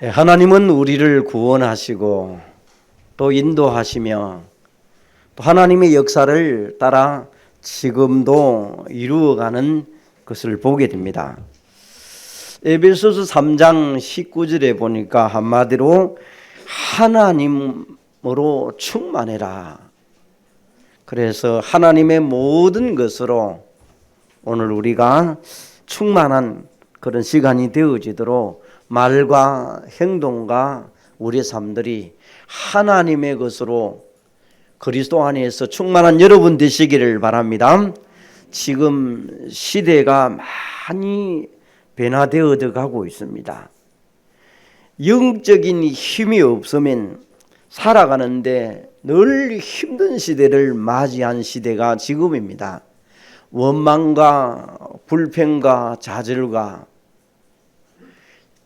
하나님은 우리를 구원하시고 또 인도하시며 또 하나님의 역사를 따라 지금도 이루어가는 것을 보게 됩니다. 에베소서 3장 19절에 보니까 한마디로 하나님으로 충만해라. 그래서 하나님의 모든 것으로 오늘 우리가 충만한 그런 시간이 되어지도록 말과 행동과 우리의 삶들이 하나님의 것으로 그리스도 안에서 충만한 여러분 되시기를 바랍니다. 지금 시대가 많이 변화되어 가고 있습니다. 영적인 힘이 없으면 살아가는데 늘 힘든 시대를 맞이한 시대가 지금입니다. 원망과 불평과 좌절과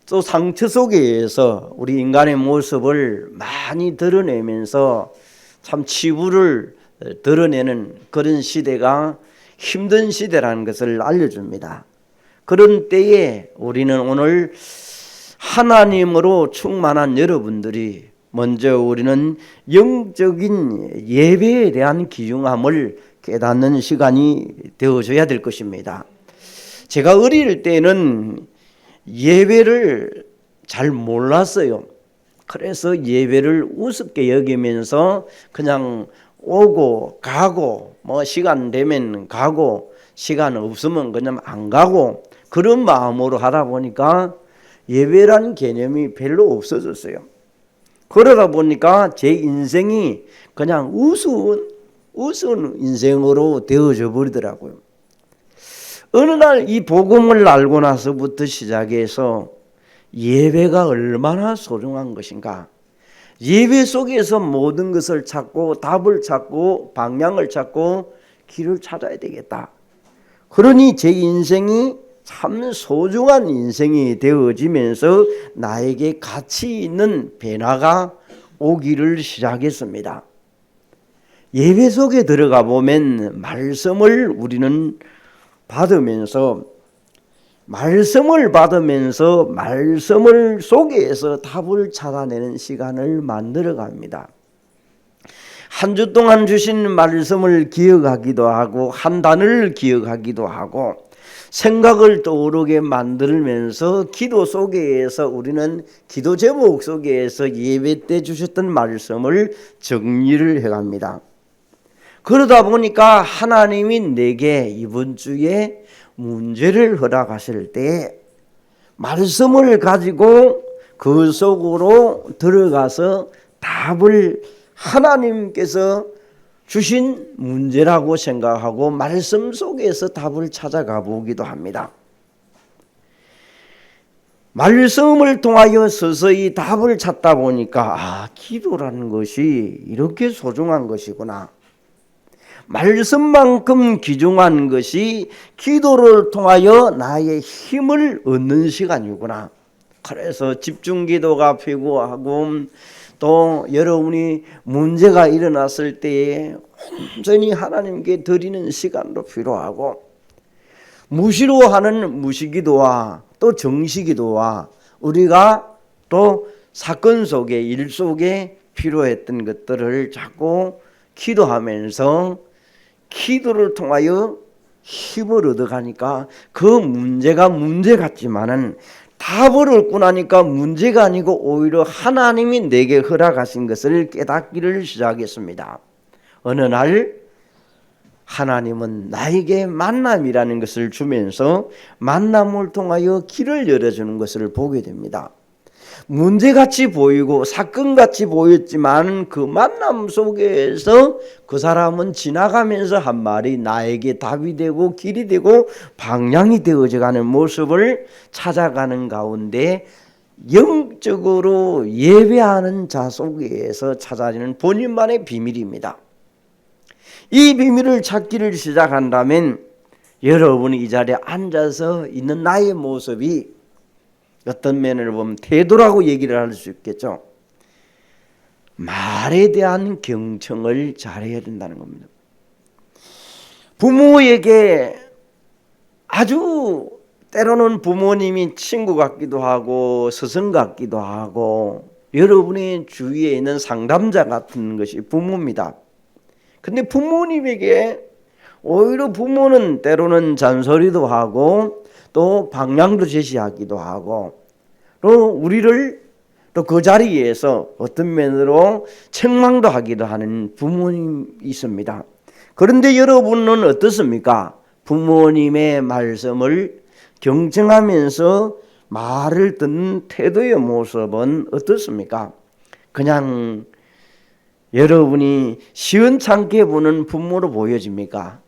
또 상처 속에서 우리 인간의 모습을 많이 드러내면서 참 치부를 드러내는 그런 시대가 힘든 시대라는 것을 알려줍니다. 그런 때에 우리는 오늘 하나님으로 충만한 여러분들이 먼저 우리는 영적인 예배에 대한 귀중함을 깨닫는 시간이 되어져야 될 것입니다. 제가 어릴 때는 예배를 잘 몰랐어요. 그래서 예배를 우습게 여기면서 그냥 오고 가고 시간 되면 가고 시간 없으면 그냥 안 가고 그런 마음으로 하다 보니까 예배라는 개념이 별로 없어졌어요. 그러다 보니까 제 인생이 그냥 우스운 인생으로 되어져 버리더라고요. 어느 날 이 복음을 알고 나서부터 시작해서 예배가 얼마나 소중한 것인가, 예배 속에서 모든 것을 찾고 답을 찾고 방향을 찾고 길을 찾아야 되겠다. 그러니 제 인생이 참 소중한 인생이 되어지면서 나에게 가치 있는 변화가 오기를 시작했습니다. 예배 속에 들어가 보면 말씀을 우리는 받으면서 말씀을 속에서 답을 찾아내는 시간을 만들어 갑니다. 한 주 동안 주신 말씀을 기억하기도 하고 한 단어를 기억하기도 하고 생각을 떠오르게 만들면서 기도 속에서 우리는 기도 제목 속에서 예배 때 주셨던 말씀을 정리를 해갑니다. 그러다 보니까 하나님이 내게 이번 주에 문제를 허락하실 때 말씀을 가지고 그 속으로 들어가서 답을 하나님께서 주신 문제라고 생각하고 말씀 속에서 답을 찾아가 보기도 합니다. 말씀을 통하여 서서히 답을 찾다 보니까 기도라는 것이 이렇게 소중한 것이구나. 말씀만큼 귀중한 것이 기도를 통하여 나의 힘을 얻는 시간이구나. 그래서 집중기도가 필요하고 또 여러분이 문제가 일어났을 때에 온전히 하나님께 드리는 시간도 필요하고 무시로 하는 무시기도와 또 정시기도와 우리가 또 사건 속에 일 속에 필요했던 것들을 자꾸 기도하면서 기도를 통하여 힘을 얻어가니까 그 문제가 문제 같지만은 답을 얻고 나니까 문제가 아니고 오히려 하나님이 내게 허락하신 것을 깨닫기를 시작했습니다. 어느 날 하나님은 나에게 만남이라는 것을 주면서 만남을 통하여 길을 열어주는 것을 보게 됩니다. 문제같이 보이고 사건같이 보였지만 그 만남 속에서 그 사람은 지나가면서 한 말이 나에게 답이 되고 길이 되고 방향이 되어져가는 모습을 찾아가는 가운데 영적으로 예배하는 자 속에서 찾아지는 본인만의 비밀입니다. 이 비밀을 찾기를 시작한다면 여러분이 이 자리에 앉아서 있는 나의 모습이 어떤 면을 보면 태도라고 얘기를 할 수 있겠죠. 말에 대한 경청을 잘해야 된다는 겁니다. 부모에게 아주 때로는 부모님이 친구 같기도 하고 스승 같기도 하고 여러분의 주위에 있는 상담자 같은 것이 부모입니다. 근데 부모님에게 오히려 부모는 때로는 잔소리도 하고 또 방향도 제시하기도 하고 또 우리를 또 그 자리에서 어떤 면으로 책망도 하기도 하는 부모님이 있습니다. 그런데 여러분은 어떻습니까? 부모님의 말씀을 경청하면서 말을 듣는 태도의 모습은 어떻습니까? 그냥 여러분이 시원찮게 보는 부모로 보여집니까?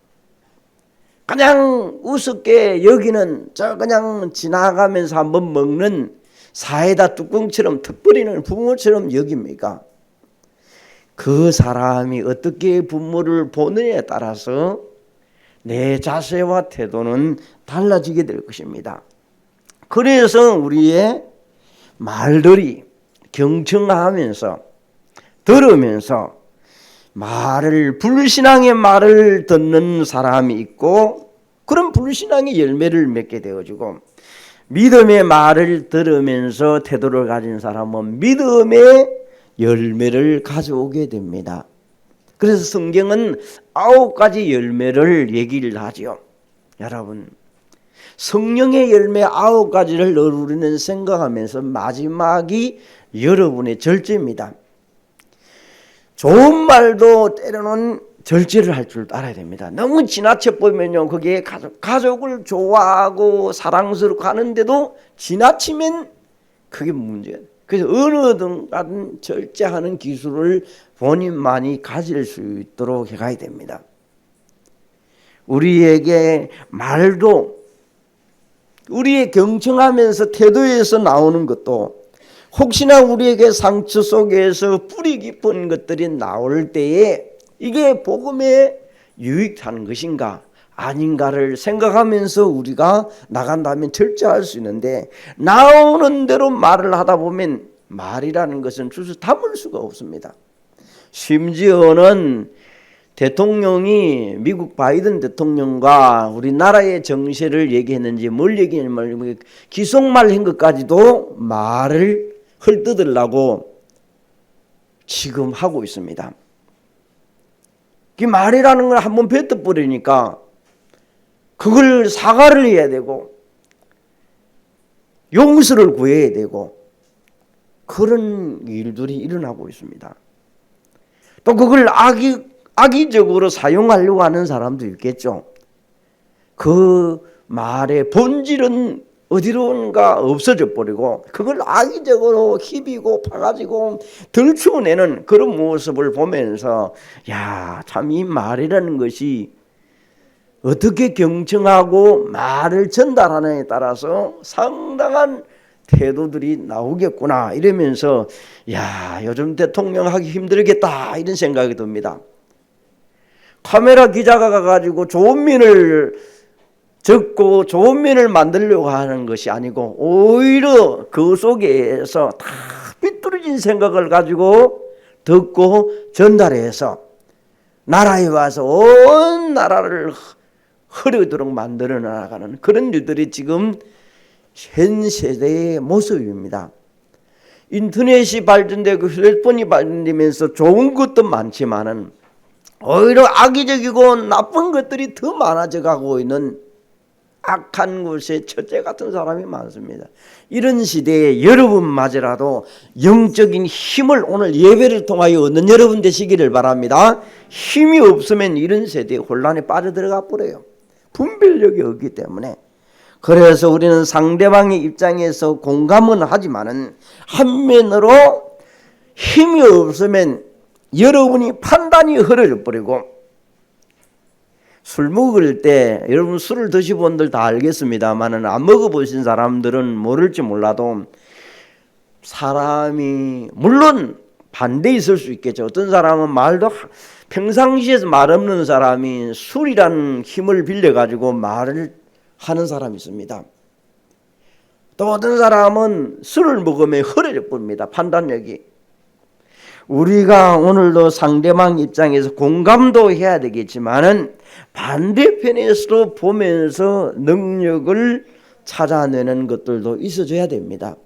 그냥 우습게 여기는 저 그냥 지나가면서 한번 먹는 사이다 뚜껑처럼 턱버리는 부모처럼 여깁니까? 그 사람이 어떻게 부모를 보느냐에 따라서 내 자세와 태도는 달라지게 될 것입니다. 그래서 우리의 말들이 경청하면서 들으면서 불신앙의 말을 듣는 사람이 있고 그런 불신앙의 열매를 맺게 되어지고 믿음의 말을 들으면서 태도를 가진 사람은 믿음의 열매를 가져오게 됩니다. 그래서 성경은 9가지 열매를 얘기를 하죠. 여러분 성령의 열매 9가지를 우리는 생각하면서 마지막이 여러분의 절제입니다. 좋은 말도 때로는 절제를 할 줄 알아야 됩니다. 너무 지나쳐 보면요 거기에 가족을 좋아하고 사랑스럽고 하는데도 지나치면 그게 문제예요. 그래서 어느 등간 절제하는 기술을 본인만이 가질 수 있도록 해가야 됩니다. 우리에게 말도 우리의 경청하면서 태도에서 나오는 것도 혹시나 우리에게 상처 속에서 뿌리 깊은 것들이 나올 때에 이게 복음에 유익한 것인가 아닌가를 생각하면서 우리가 나간다면 절제할 수 있는데 나오는 대로 말을 하다 보면 말이라는 것은 줄서 담을 수가 없습니다. 심지어는 대통령이 미국 바이든 대통령과 우리나라의 정세를 얘기했는지 뭘 얘기했는지 기속말 한 것까지도 말을 헐뜯으려고 지금 하고 있습니다. 그 말이라는 걸 한번 뱉어버리니까 그걸 사과를 해야 되고 용서를 구해야 되고 그런 일들이 일어나고 있습니다. 또 그걸 악의적으로 사용하려고 하는 사람도 있겠죠. 그 말의 본질은 어디론가 없어져 버리고 그걸 악의적으로 희비고 파가지고 들추어내는 그런 모습을 보면서 야, 참 이 말이라는 것이 어떻게 경청하고 말을 전달하느냐에 따라서 상당한 태도들이 나오겠구나 이러면서 야, 요즘 대통령 하기 힘들겠다 이런 생각이 듭니다. 카메라 기자가 가가지고 좋은 면을 적고 좋은 면을 만들려고 하는 것이 아니고 오히려 그 속에서 다 삐뚤어진 생각을 가지고 듣고 전달해서 나라에 와서 온 나라를 흐르도록 만들어 나가는 그런 일들이 지금 현 세대의 모습입니다. 인터넷이 발전되고 휴대폰이 발전되면서 좋은 것도 많지만은 오히려 악의적이고 나쁜 것들이 더 많아져 가고 있는 악한 곳에 첫째 같은 사람이 많습니다. 이런 시대에 여러분마저라도 영적인 힘을 오늘 예배를 통하여 얻는 여러분 되시기를 바랍니다. 힘이 없으면 이런 세대에 혼란에 빠져들어가 버려요. 분별력이 없기 때문에. 그래서 우리는 상대방의 입장에서 공감은 하지만은 한면으로 힘이 없으면 여러분이 판단이 흐려져 버리고 술 먹을 때 여러분 술을 드신 분들 다 알겠습니다만은 안 먹어보신 사람들은 모를지 몰라도 사람이 물론 반대 있을 수 있겠죠. 어떤 사람은 말도 평상시에서 말 없는 사람이 술이라는 힘을 빌려가지고 말을 하는 사람이 있습니다. 또 어떤 사람은 술을 먹으면 흐려져 버립니다. 판단력이. 우리가 오늘도 상대방 입장에서 공감도 해야 되겠지만은 반대편에서도 보면서 능력을 찾아내는 것들도 있어줘야 됩니다.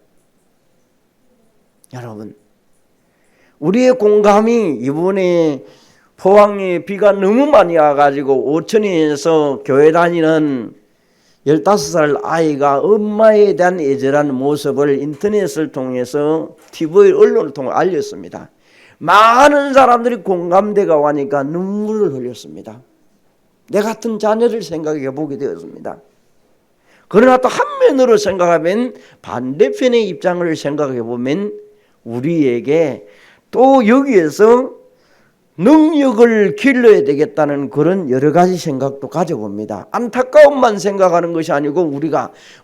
여러분, 우리의 공감이 이번에 포항에 비가 너무 많이 와가지고 오천리에서 교회 다니는 15살 아이가 엄마에 대한 애절한 모습을 인터넷을 통해서 TV 언론을 통해 알렸습니다. 많은 사람들이 공감대가 와니까 눈물을 흘렸습니다. 내 같은 자녀를 생각해 보게 되었습니다. 그러나 또 한면으로 생각하면 반대편의 입장을 생각해 보면 우리에게 또 여기에서 능력을 길러야 되겠다는 그런 여러 가지 생각도 가져봅니다. 안타까움만 생각하는 것이 아니고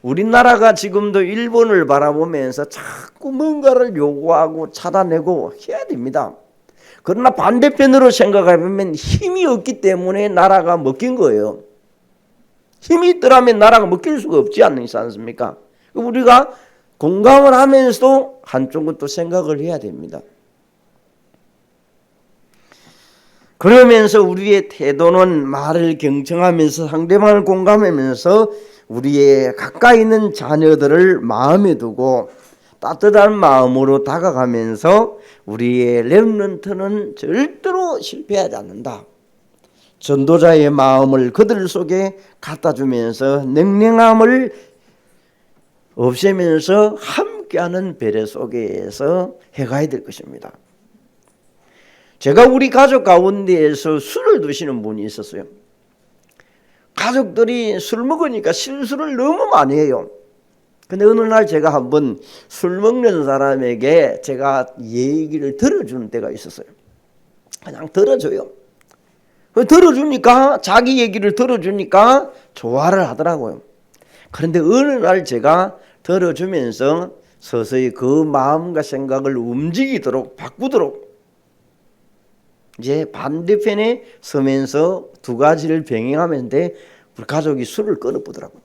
우리나라가 지금도 일본을 바라보면서 자꾸 뭔가를 요구하고 찾아내고 해야 됩니다. 그러나 반대편으로 생각해보면 힘이 없기 때문에 나라가 먹힌 거예요. 힘이 있더라면 나라가 먹힐 수가 없지 않습니까? 우리가 공감을 하면서도 한쪽은 또 생각을 해야 됩니다. 그러면서 우리의 태도는 말을 경청하면서 상대방을 공감하면서 우리의 가까이 있는 자녀들을 마음에 두고 따뜻한 마음으로 다가가면서 우리의 렘넌트는 절대로 실패하지 않는다. 전도자의 마음을 그들 속에 갖다 주면서 냉랭함을 없애면서 함께하는 배려 속에서 해가야 될 것입니다. 제가 우리 가족 가운데에서 술을 드시는 분이 있었어요. 가족들이 술 먹으니까 실수를 너무 많이 해요. 근데 어느 날 제가 한번 술 먹는 사람에게 제가 얘기를 들어주는 때가 있었어요. 그냥 들어줘요. 들어주니까 자기 얘기를 들어주니까 좋아를 하더라고요. 그런데 어느 날 제가 들어주면서 서서히 그 마음과 생각을 움직이도록 바꾸도록 이제 반대편에 서면서 두 가지를 병행하면서 우리 가족이 술을 끊어보더라고요.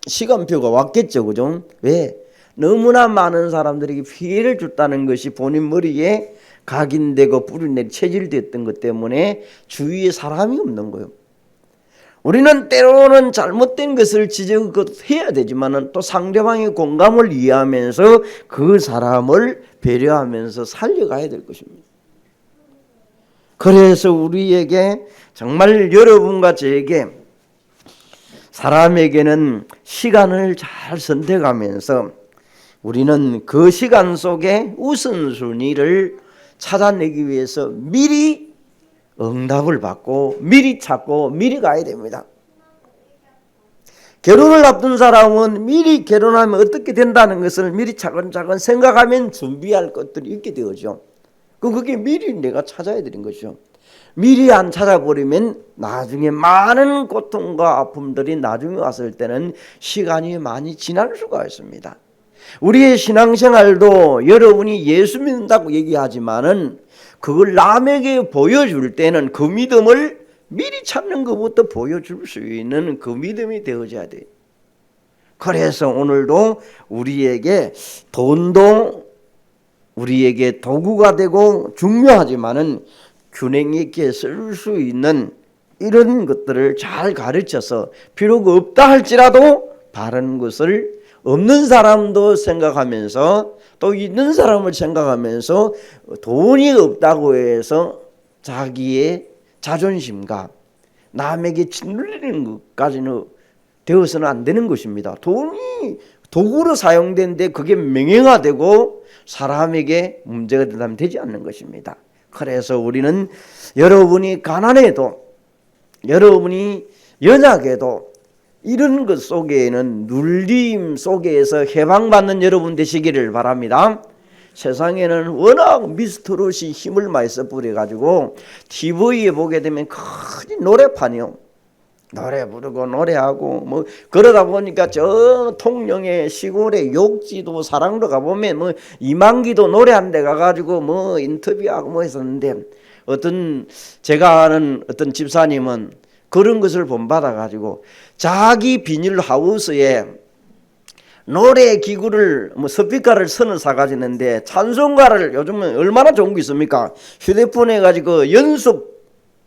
시간표가 왔겠죠, 그죠? 왜? 너무나 많은 사람들에게 피해를 줬다는 것이 본인 머리에 각인되고 뿌리내리 체질됐던 것 때문에 주위에 사람이 없는 거예요. 우리는 때로는 잘못된 것을 지적해야 되지만 또 상대방의 공감을 이해하면서 그 사람을 배려하면서 살려가야 될 것입니다. 그래서 우리에게 정말 여러분과 저에게 사람에게는 시간을 잘 선택하면서 우리는 그 시간 속에 우선순위를 찾아내기 위해서 미리 응답을 받고 미리 찾고 미리 가야 됩니다. 결혼을 앞둔 사람은 미리 결혼하면 어떻게 된다는 것을 미리 차근차근 생각하면 준비할 것들이 있게 되죠. 그게 미리 내가 찾아야 되는 것이죠. 미리 안 찾아버리면 나중에 많은 고통과 아픔들이 나중에 왔을 때는 시간이 많이 지날 수가 있습니다. 우리의 신앙생활도 여러분이 예수 믿는다고 얘기하지만은 그걸 남에게 보여줄 때는 그 믿음을 미리 찾는 것부터 보여줄 수 있는 그 믿음이 되어져야 돼요. 그래서 오늘도 우리에게 돈도 우리에게 도구가 되고 중요하지만은 균형 있게 쓸 수 있는 이런 것들을 잘 가르쳐서 비록 없다 할지라도 바른 것을 없는 사람도 생각하면서 또 있는 사람을 생각하면서 돈이 없다고 해서 자기의 자존심과 남에게 짓눌리는 것까지는 되어서는 안 되는 것입니다. 돈이 도구로 사용되는데 그게 명예화되고 사람에게 문제가 된다면 되지 않는 것입니다. 그래서 우리는 여러분이 가난해도 여러분이 연약해도 이런 것 속에는 눌림 속에서 해방받는 여러분 되시기를 바랍니다. 세상에는 워낙 미스터롯이 힘을 많이 써버려가지고 TV에 보게 되면 큰 노래판이요. 노래 부르고 노래하고 뭐 그러다 보니까 저 통영의 시골의 욕지도 사랑로 가보면 뭐 이만기도 노래한 데 가가지고 뭐 인터뷰하고 뭐 했었는데 어떤 제가 아는 어떤 집사님은 그런 것을 본받아가지고 자기 비닐하우스에 노래 기구를 뭐 스피커를 서너 사가지는데 찬송가를 요즘은 얼마나 좋은 게 있습니까? 휴대폰에 가지고 연습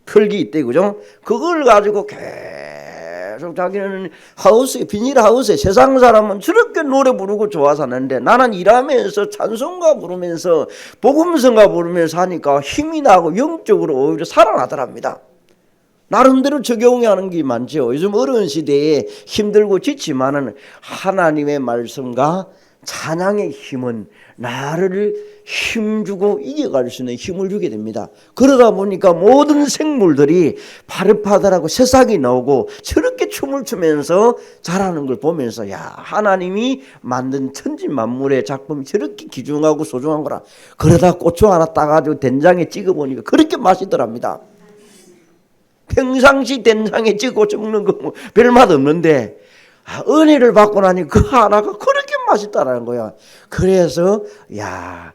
풀기 있대, 그죠? 그걸 가지고 계속 계속 자기는 하우스에, 비닐하우스에 세상 사람은 저렇게 노래 부르고 좋아 사는데 나는 일하면서 찬송가 부르면서 복음성가 부르면서 하니까 힘이 나고 영적으로 오히려 살아나더랍니다. 나름대로 적용이 하는 게 많죠. 요즘 어려운 시대에 힘들고 지치만은 하나님의 말씀과 찬양의 힘은 나를 힘주고 이겨갈 수 있는 힘을 주게 됩니다. 그러다 보니까 모든 생물들이 파릇파릇하고 새싹이 나오고 저렇게 춤을 추면서 자라는 걸 보면서 야, 하나님이 만든 천지 만물의 작품이 저렇게 귀중하고 소중한 거라. 그러다 고추 하나 따가지고 된장에 찍어보니까 그렇게 맛있더랍니다. 평상시 된장에 찍고 먹는 거 뭐 별맛 없는데 은혜를 받고 나니 그 하나가 그렇게 맛있다라는 거야. 그래서 야,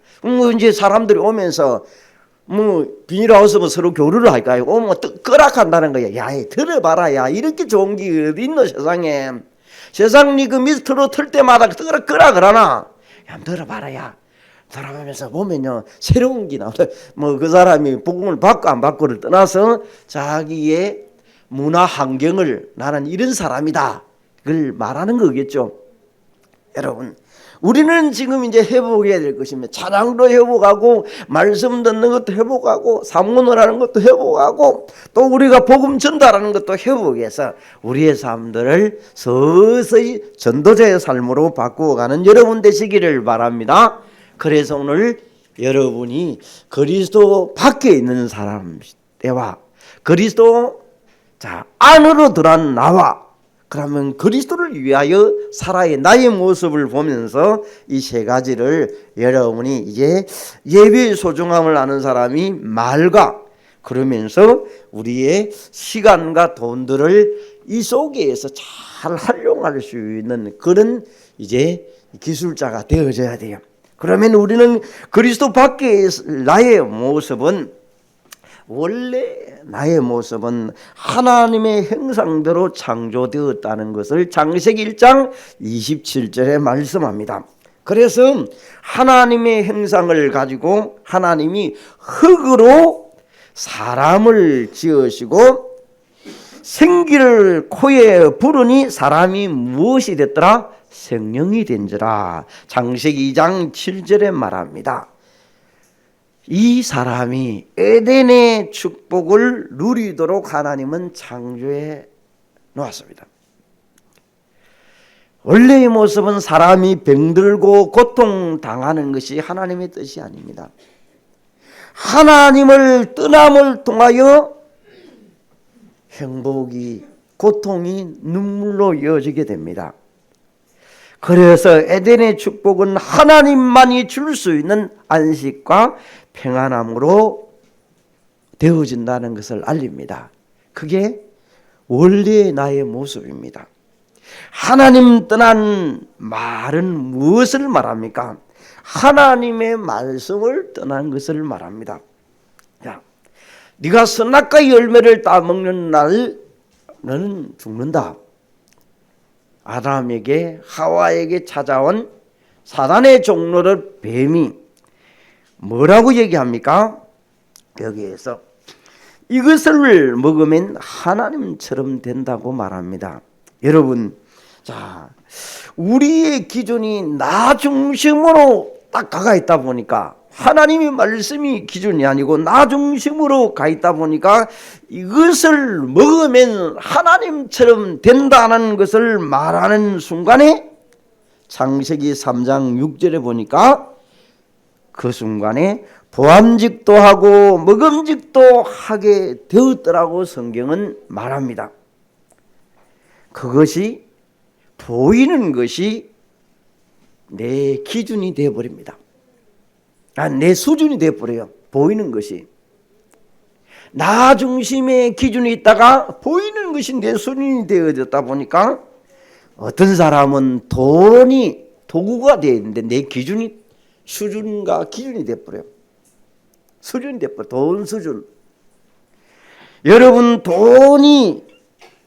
이제 사람들이 오면서 비닐하우스 서로 교류를 할까요? 오면 끄락한다는 거야. 야, 들어봐라, 야, 이렇게 좋은 게 어디 있노 세상에. 세상 니 그 밑으로 틀 때마다 끄락을 하나. 야, 들어봐라, 야. 돌아가면서 보면요, 새로운 게 나오다. 그 사람이 복음을 받고 안 받고를 떠나서 자기의 문화 환경을 나는 이런 사람이다. 그걸 말하는 거겠죠. 여러분, 우리는 지금 이제 회복해야 될 것입니다. 찬양도 회복하고 말씀 듣는 것도 회복하고 사문을 하는 것도 회복하고 또 우리가 복음 전달하는 것도 회복해서 우리의 삶들을 서서히 전도자의 삶으로 바꾸어가는 여러분 되시기를 바랍니다. 그래서 오늘 여러분이 그리스도 밖에 있는 사람 때와 그리스도 안으로 들어간 나와 그러면 그리스도를 위하여 살아야 나의 모습을 보면서 이 세 가지를 여러분이 이제 예배의 소중함을 아는 사람이 말과 그러면서 우리의 시간과 돈들을 이 속에서 잘 활용할 수 있는 그런 이제 기술자가 되어져야 돼요. 그러면 우리는 그리스도 밖에 나의 모습은 원래 나의 모습은 하나님의 형상대로 창조되었다는 것을 창세기 1장 27절에 말씀합니다. 그래서 하나님의 형상을 가지고 하나님이 흙으로 사람을 지으시고 생기를 코에 부르니 사람이 무엇이 됐더라? 생명이 된지라. 창세기 2장 7절에 말합니다. 이 사람이 에덴의 축복을 누리도록 하나님은 창조해 놓았습니다. 원래의 모습은 사람이 병들고 고통당하는 것이 하나님의 뜻이 아닙니다. 하나님을 떠남을 통하여 행복이, 고통이 눈물로 이어지게 됩니다. 그래서 에덴의 축복은 하나님만이 줄 수 있는 안식과 평안함으로 되어진다는 것을 알립니다. 그게 원래의 나의 모습입니다. 하나님 떠난 말은 무엇을 말합니까? 하나님의 말씀을 떠난 것을 말합니다. 자, 네가 선악과의 열매를 따먹는 날 너는 죽는다. 아담에게 하와에게 찾아온 사단의 종로를 뱀이 뭐라고 얘기합니까? 여기에서 이것을 먹으면 하나님처럼 된다고 말합니다. 여러분, 자, 우리의 기준이 나 중심으로 딱 가 있다 보니까 하나님의 말씀이 기준이 아니고 나 중심으로 가 있다 보니까 이것을 먹으면 하나님처럼 된다는 것을 말하는 순간에 창세기 3장 6절에 보니까 그 순간에 보암직도 하고 먹음직도 하게 되었더라고 성경은 말합니다. 그것이 보이는 것이 내 기준이 되어버립니다. 내 수준이 되어버려요. 보이는 것이. 나 중심의 기준이 있다가 보이는 것이 내 수준이 되어졌다 보니까 어떤 사람은 돈이 도구가 되어 있는데 내 기준이 수준과 기준이 되어버려요. 수준이 되어버려요. 돈 수준. 여러분, 돈이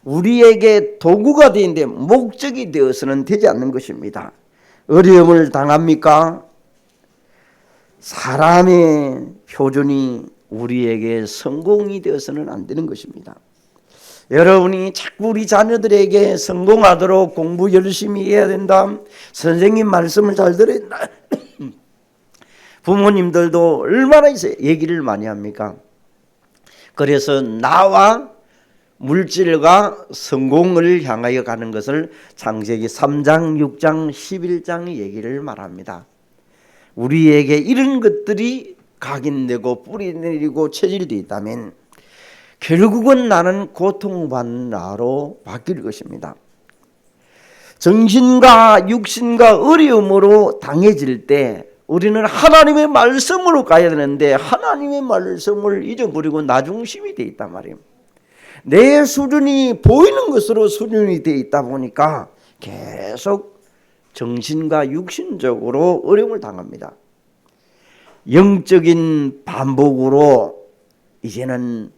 우리에게 도구가 되는데 목적이 되어서는 되지 않는 것입니다. 어려움을 당합니까? 사람의 표준이 우리에게 성공이 되어서는 안 되는 것입니다. 여러분이 자꾸 우리 자녀들에게 성공하도록 공부 열심히 해야 된다, 선생님 말씀을 잘 들어야 된다, 부모님들도 얼마나 이제 얘기를 많이 합니까? 그래서 나와 물질과 성공을 향하여 가는 것을 창세기 3장, 6장, 11장의 얘기를 말합니다. 우리에게 이런 것들이 각인되고 뿌리내리고 체질되어 있다면 결국은 나는 고통받는 나로 바뀔 것입니다. 정신과 육신과 어려움으로 당해질 때 우리는 하나님의 말씀으로 가야 되는데 하나님의 말씀을 잊어버리고 나중심이 되어 있단 말이에요. 내 수준이 보이는 것으로 수준이 되어 있다 보니까 계속 정신과 육신적으로 어려움을 당합니다. 영적인 반복으로 이제는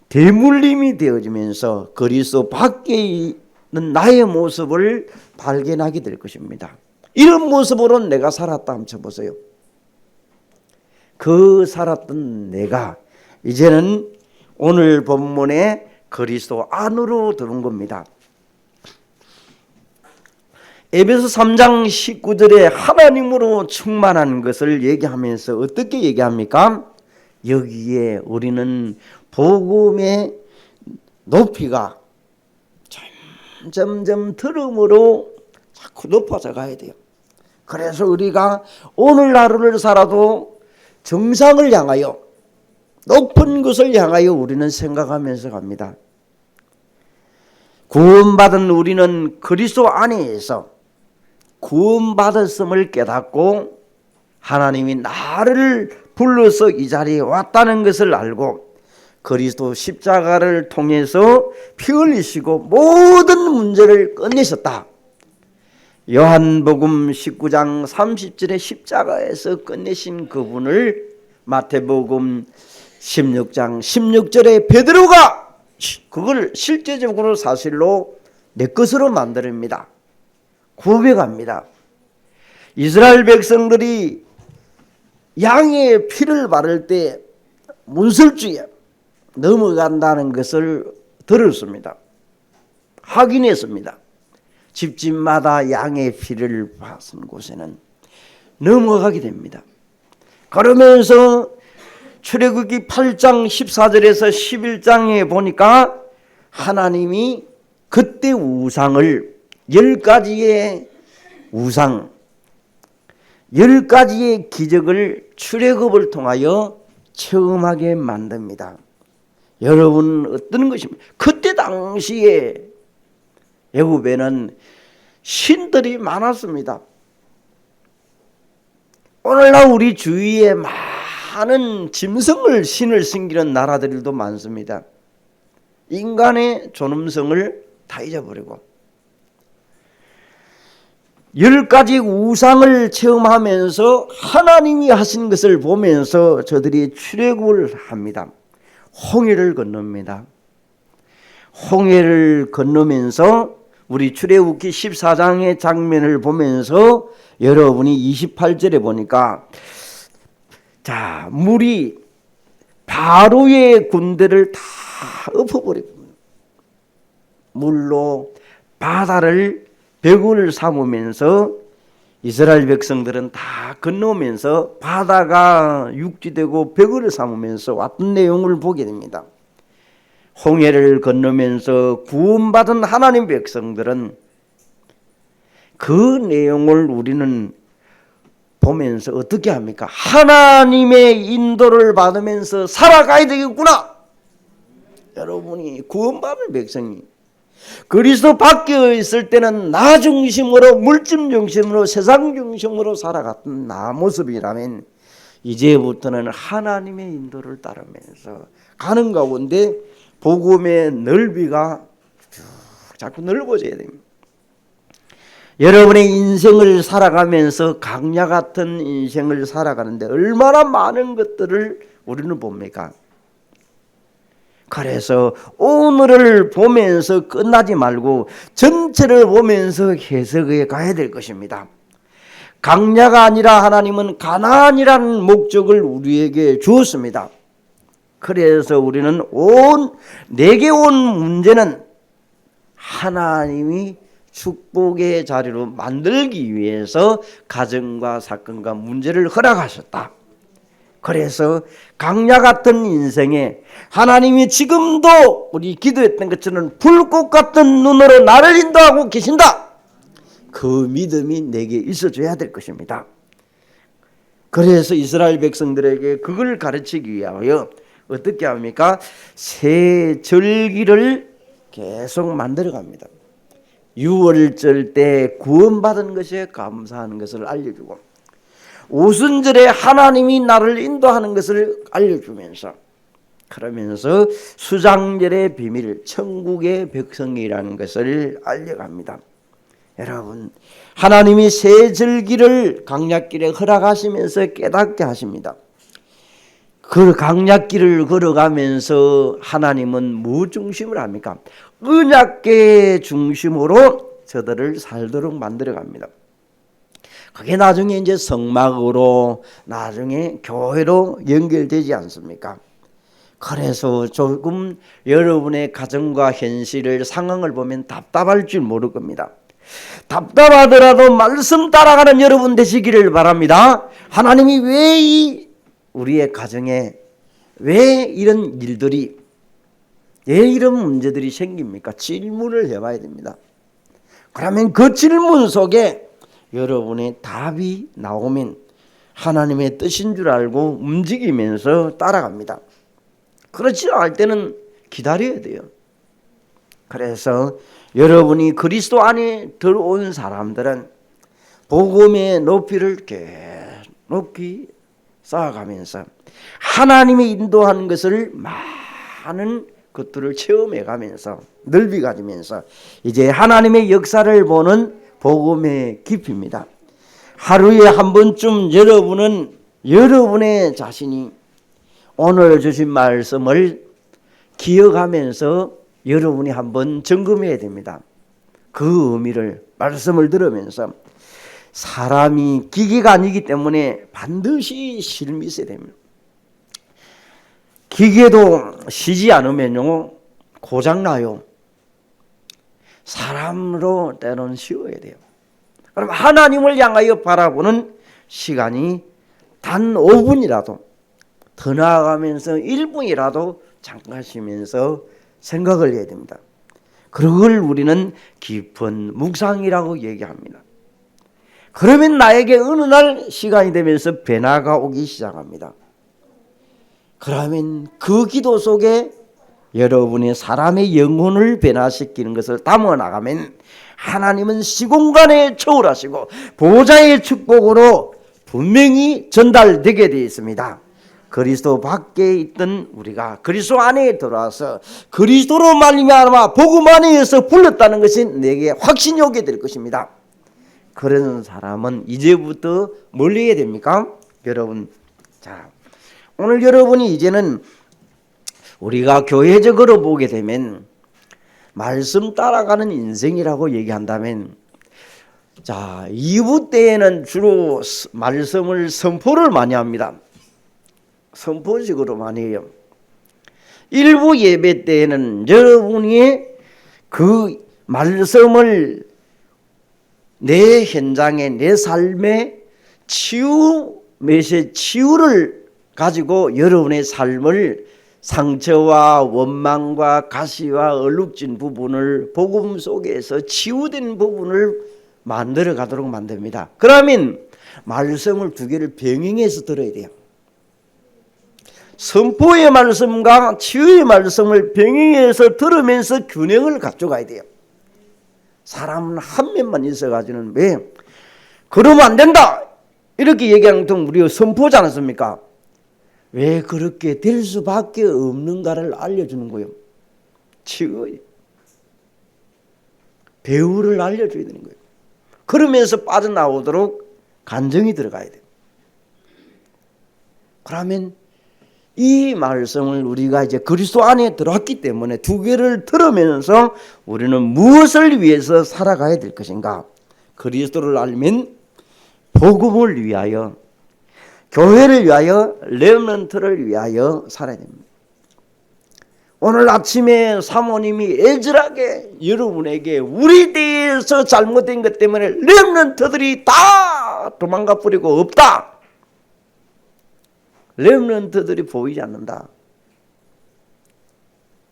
대물림이 되어지면서 그리스도 밖에 있는 나의 모습을 발견하게 될 것입니다. 이런 모습으로 내가 살았다 한번 쳐보세요. 그 살았던 내가 이제는 오늘 본문에 그리스도 안으로 들어온 겁니다. 에베소 3장 19절에 하나님으로 충만한 것을 얘기하면서 어떻게 얘기합니까? 여기에 우리는 복음의 높이가 점점 들음으로 자꾸 높아져 가야 돼요. 그래서 우리가 오늘 하루를 살아도 정상을 향하여 높은 것을 향하여 우리는 생각하면서 갑니다. 구원받은 우리는 그리스도 안에서 구원받았음을 깨닫고 하나님이 나를 불러서 이 자리에 왔다는 것을 알고 그리스도 십자가를 통해서 피 흘리시고 모든 문제를 끝내셨다. 요한복음 19장 30절에 십자가에서 끝내신 그분을 마태복음 16장 16절에 베드로가 그걸 실제적으로 사실로 내 것으로 만듭니다. 고백합니다. 이스라엘 백성들이 양의 피를 바를 때 문설주에 넘어간다는 것을 들었습니다. 확인했습니다. 집집마다 양의 피를 바른 곳에는 넘어가게 됩니다. 그러면서 출애굽기 8장 14절에서 11장에 보니까 하나님이 그때 우상을 10가지의 우상 10가지의 기적을 출애굽을 통하여 체험하게 만듭니다. 여러분 어떤 것입니까? 그때 당시에 애굽에는 신들이 많았습니다. 오늘날 우리 주위에 많은 짐승을 신을 섬기는 나라들도 많습니다. 인간의 존엄성을 다 잊어버리고 10가지 우상을 체험하면서 하나님이 하신 것을 보면서 저들이 출애굽을 합니다. 홍해를 건넙니다. 홍해를 건너면서 우리 출애굽기 14장의 장면을 보면서 여러분이 28절에 보니까 자 물이 바로의 군대를 다 엎어버리고 물로 바다를 벽을 삼으면서 이스라엘 백성들은 다 건너면서 바다가 육지되고 벽을 삼으면서 왔던 내용을 보게 됩니다. 홍해를 건너면서 구원받은 하나님 백성들은 그 내용을 우리는 보면서 어떻게 합니까? 하나님의 인도를 받으면서 살아가야 되겠구나. 여러분이 구원받은 백성이 그리스도 밖에 있을 때는 나 중심으로 물질 중심으로 세상 중심으로 살아갔던 나 모습이라면 이제부터는 하나님의 인도를 따르면서 가는 가운데 복음의 넓이가 자꾸 넓어져야 됩니다. 여러분의 인생을 살아가면서 강야 같은 인생을 살아가는데 얼마나 많은 것들을 우리는 봅니까? 그래서 오늘을 보면서 끝나지 말고 전체를 보면서 해석해 가야 될 것입니다. 강야가 아니라 하나님은 가나안이라는 목적을 우리에게 주었습니다. 그래서 우리는 내게 온 문제는 하나님이 축복의 자리로 만들기 위해서 가정과 사건과 문제를 허락하셨다. 그래서 강야 같은 인생에 하나님이 지금도 우리 기도했던 것처럼 불꽃 같은 눈으로 나를 인도하고 계신다. 그 믿음이 내게 있어줘야 될 것입니다. 그래서 이스라엘 백성들에게 그걸 가르치기 위하여 어떻게 합니까? 새 절기를 계속 만들어 갑니다. 유월절 때 구원받은 것에 감사하는 것을 알려주고, 오순절에 하나님이 나를 인도하는 것을 알려주면서, 그러면서 수장절의 비밀, 천국의 백성이라는 것을 알려갑니다. 여러분, 하나님이 새 절기를 강약길에 허락하시면서 깨닫게 하십니다. 그 강약길을 걸어가면서 하나님은 무 중심을 합니까? 언약궤 중심으로 저들을 살도록 만들어 갑니다. 그게 나중에 이제 성막으로, 나중에 교회로 연결되지 않습니까? 그래서 조금 여러분의 가정과 현실을, 상황을 보면 답답할 줄 모를 겁니다. 답답하더라도 말씀 따라가는 여러분 되시기를 바랍니다. 하나님이 왜 우리의 가정에 왜 이런 일들이, 왜 이런 문제들이 생깁니까? 질문을 해봐야 됩니다. 그러면 그 질문 속에 여러분의 답이 나오면 하나님의 뜻인 줄 알고 움직이면서 따라갑니다. 그렇지 않을 때는 기다려야 돼요. 그래서 여러분이 그리스도 안에 들어온 사람들은 복음의 높이를 높이 쌓아가면서 하나님이 인도하는 것을 많은 것들을 체험해 가면서 넓이 가지면서 이제 하나님의 역사를 보는 복음의 깊이입니다. 하루에 한 번쯤 여러분은 여러분의 자신이 오늘 주신 말씀을 기억하면서 여러분이 한번 점검해야 됩니다. 그 의미를, 말씀을 들으면서 사람이 기계가 아니기 때문에 반드시 쉼이 있어야 됩니다. 기계도 쉬지 않으면요 고장나요. 사람으로 때로는 쉬어야 돼요. 그럼 하나님을 향하여 바라보는 시간이 단 5분이라도 더 나아가면서 1분이라도 잠깐 쉬면서 생각을 해야 됩니다. 그걸 우리는 깊은 묵상이라고 얘기합니다. 그러면 나에게 어느 날 시간이 되면서 변화가 오기 시작합니다. 그러면 그 기도 속에 여러분의 사람의 영혼을 변화시키는 것을 담아 나가면 하나님은 시공간에 초월하시고 보좌의 축복으로 분명히 전달되게 되어 있습니다. 그리스도 밖에 있던 우리가 그리스도 안에 들어와서 그리스도로 말미암아 복음 안에서 불렀다는 것이 내게 확신이 오게 될 것입니다. 그런 사람은 이제부터 뭘 해야 됩니까? 여러분, 자, 오늘 여러분이 이제는 우리가 교회적으로 보게 되면 말씀 따라가는 인생이라고 얘기한다면, 자, 2부 때에는 주로 말씀을 선포를 많이 합니다. 선포식으로 많이 해요. 1부 예배 때에는 여러분이 그 말씀을 내 현장에, 내 삶에 치유를 가지고 여러분의 삶을 상처와 원망과 가시와 얼룩진 부분을 복음 속에서 치유된 부분을 만들어 가도록 만듭니다. 그러면 말씀을 두 개를 병행해서 들어야 돼요. 선포의 말씀과 치유의 말씀을 병행해서 들으면서 균형을 갖춰가야 돼요. 사람은 한 면만 있어가지고는 왜 그러면 안 된다 이렇게 얘기하는 건 우리가 선포지 않습니까? 왜 그렇게 될 수밖에 없는가를 알려주는 거예요. 치유의 배우를 알려줘야 되는 거예요. 그러면서 빠져나오도록 간정이 들어가야 돼요. 그러면 이 말씀을 우리가 이제 그리스도 안에 들어왔기 때문에 두 개를 들으면서 우리는 무엇을 위해서 살아가야 될 것인가? 그리스도를 알면 복음을 위하여, 교회를 위하여, 렘넌트를 위하여 살아야 됩니다. 오늘 아침에 사모님이 애절하게 여러분에게 우리 대에서 잘못된 것 때문에 렘넌트들이 다 도망가 버리고 없다. 렘넌트들이 보이지 않는다.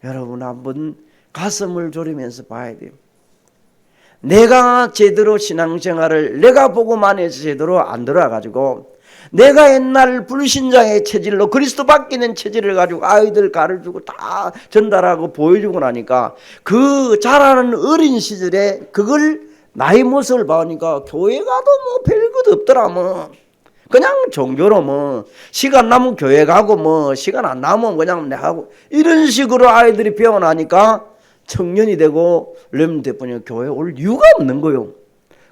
여러분 한번 가슴을 졸이면서 봐야 돼요. 내가 제대로 신앙생활을 내가 보고만 해서 제대로 안 들어와가지고 내가 옛날 불신자의 체질로 그리스도 바뀌는 체질을 가지고 아이들 가르치고 다 전달하고 보여주고 나니까 그 자라는 어린 시절에 그걸 나의 모습을 봐니까 교회 가도 뭐 별것 없더라. 뭐 그냥 종교로 뭐 시간 남으면 교회 가고 뭐 시간 안 남으면 그냥 내가 하고 이런 식으로 아이들이 배워나니까 청년이 되고 렘넌트 보니 교회 올 이유가 없는 거요.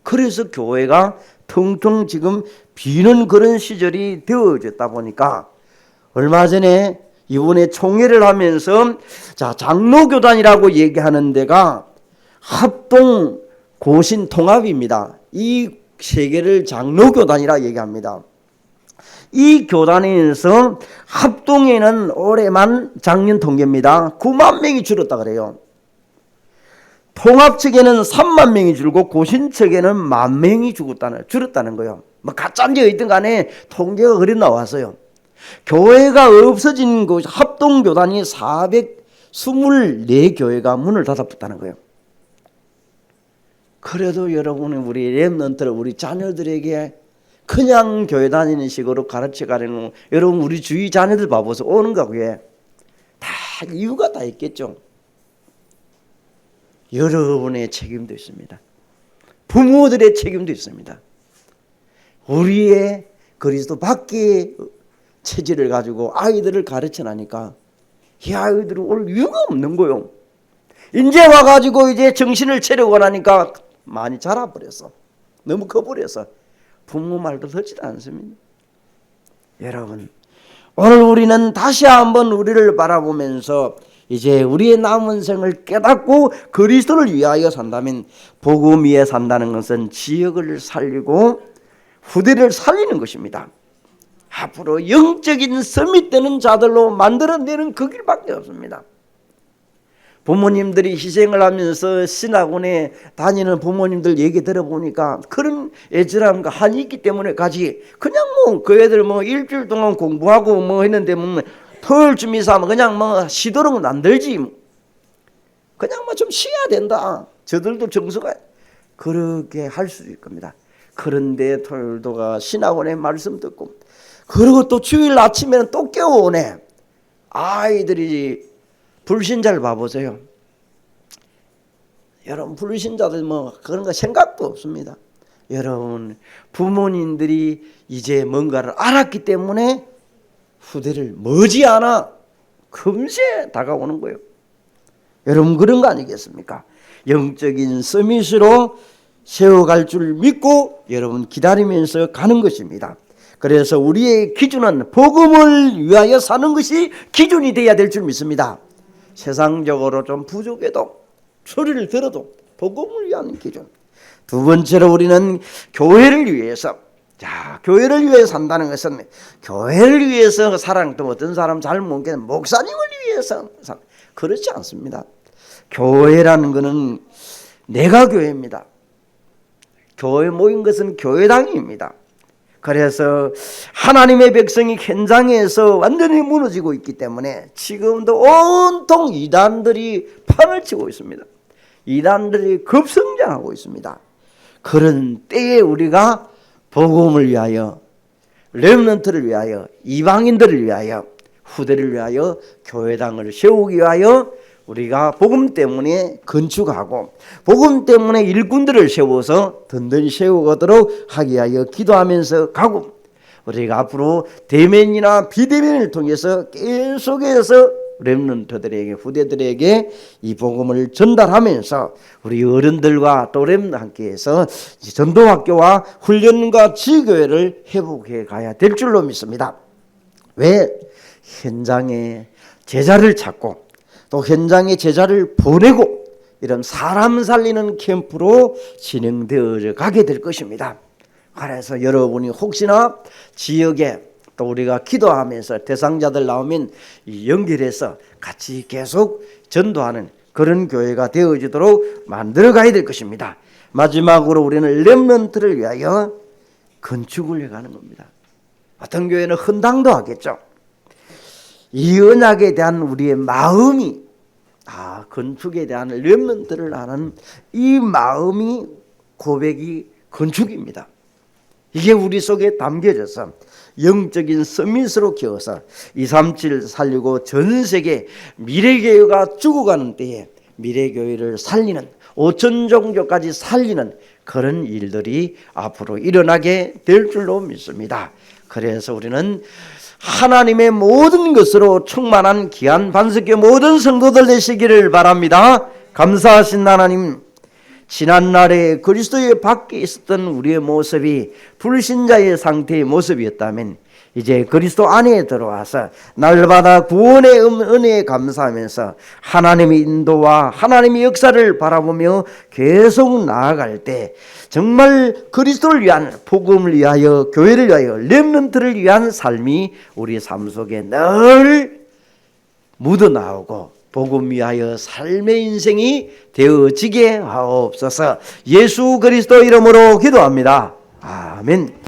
그래서 교회가 텅텅 지금 비는 그런 시절이 되어졌다 보니까 얼마 전에 이번에 총회를 하면서 자 장로교단이라고 얘기하는 데가 합동 고신 통합입니다. 이 세 개를 장로교단이라 얘기합니다. 이 교단에서 합동에는 올해만 작년 통계입니다. 9만 명이 줄었다 그래요. 통합 측에는 3만 명이 줄고 고신 측에는 1만 명이 줄었다는 거예요. 뭐 가짜인지 어쨌든 간에 통계가 그리 나왔어요. 교회가 없어진 곳 합동교단이 424교회가 문을 닫아붙다는 거예요. 그래도 여러분이 우리 렘넌트를 우리 자녀들에게 그냥 교회 다니는 식으로 가르쳐가려는 여러분 우리 주위 자녀들 봐보세요. 오는 거고요. 다 이유가 다 있겠죠. 여러분의 책임도 있습니다. 부모들의 책임도 있습니다. 우리의 그리스도 밖의 체질을 가지고 아이들을 가르쳐나니까 이 아이들은 올 이유가 없는 거요. 이제 와가지고 이제 정신을 차리고 나니까 많이 자라버렸어. 너무 커버려서 부모 말도 듣지도 않습니다. 여러분 오늘 우리는 다시 한번 우리를 바라보면서 이제 우리의 남은 생을 깨닫고 그리스도를 위하여 산다면 복음 위에 산다는 것은 지역을 살리고 후대를 살리는 것입니다. 앞으로 영적인 서밋 되는 자들로 만들어내는 그 길밖에 없습니다. 부모님들이 희생을 하면서 신학원에 다니는 부모님들 얘기 들어보니까 그런 애절함과 한이 있기 때문에 가지 그냥 뭐 그 애들 뭐 일주일 동안 공부하고 뭐 했는데 뭐 토요일쯤 이사하면 그냥 뭐 쉬도록은 안 들지 그냥 뭐 좀 쉬어야 된다. 저들도 정서가 그렇게 할 수 있을 겁니다. 그런데 토요일도가 신학원에 말씀 듣고 그리고 또 주일 아침에는 또 깨워오네. 아이들이 불신자를 봐보세요. 여러분 불신자들 뭐 그런 거 생각도 없습니다. 여러분 부모님들이 이제 뭔가를 알았기 때문에 후대를 머지않아 금세 다가오는 거예요. 여러분 그런 거 아니겠습니까? 영적인 서밋으로 세워갈 줄 믿고 여러분 기다리면서 가는 것입니다. 그래서 우리의 기준은 복음을 위하여 사는 것이 기준이 되어야 될 줄 믿습니다. 세상적으로 좀 부족해도 소리를 들어도 복음을 위한 기준. 두 번째로 우리는 교회를 위해서 교회를 위해 산다는 것은 교회를 위해서 사랑도 어떤 사람 잘 모르겠는 목사님을 위해서 그렇지 않습니다. 교회라는 것은 내가 교회입니다. 교회 모인 것은 교회당입니다. 그래서 하나님의 백성이 현장에서 완전히 무너지고 있기 때문에 지금도 온통 이단들이 판을 치고 있습니다. 이단들이 급성장하고 있습니다. 그런 때에 우리가 복음을 위하여 렘넌트를 위하여 이방인들을 위하여 후대를 위하여 교회당을 세우기 위하여 우리가 복음 때문에 건축하고 복음 때문에 일꾼들을 세워서 든든히 세우도록 하기 위하여 기도하면서 가고 우리가 앞으로 대면이나 비대면을 통해서 계속해서 렘넌트들에게 후대들에게 이 복음을 전달하면서 우리 어른들과 또 렘넌트 함께해서 전도학교와 훈련과 지교회를 회복해 가야 될 줄로 믿습니다. 왜? 현장에 제자를 찾고 또 현장에 제자를 보내고 이런 사람 살리는 캠프로 진행되어 가게 될 것입니다. 그래서 여러분이 혹시나 지역에 또 우리가 기도하면서 대상자들 나오면 연결해서 같이 계속 전도하는 그런 교회가 되어지도록 만들어가야 될 것입니다. 마지막으로 우리는 렘넌트를 위하여 건축을 해가는 겁니다. 어떤 교회는 헌당도 하겠죠. 이 언약에 대한 우리의 마음이 건축에 대한 렘넌트를 하는 이 마음이 고백이 건축입니다. 이게 우리 속에 담겨져서 영적인 서밋으로 키워서 237 살리고 전 세계 미래교회가 죽어가는 때에 미래교회를 살리는 5천 종교까지 살리는 그런 일들이 앞으로 일어나게 될 줄로 믿습니다. 그래서 우리는 하나님의 모든 것으로 충만한 귀한 반석의 모든 성도들 되시기를 바랍니다. 감사하신 하나님, 지난날에 그리스도의 밖에 있었던 우리의 모습이 불신자의 상태의 모습이었다면 이제 그리스도 안에 들어와서 날마다 구원의 은혜에 감사하면서 하나님의 인도와 하나님의 역사를 바라보며 계속 나아갈 때 정말 그리스도를 위한, 복음을 위하여, 교회를 위하여, 렘넌트를 위한 삶이 우리 삶 속에 늘 묻어나오고 복음 위하여 삶의 인생이 되어지게 하옵소서. 예수 그리스도 이름으로 기도합니다. 아멘.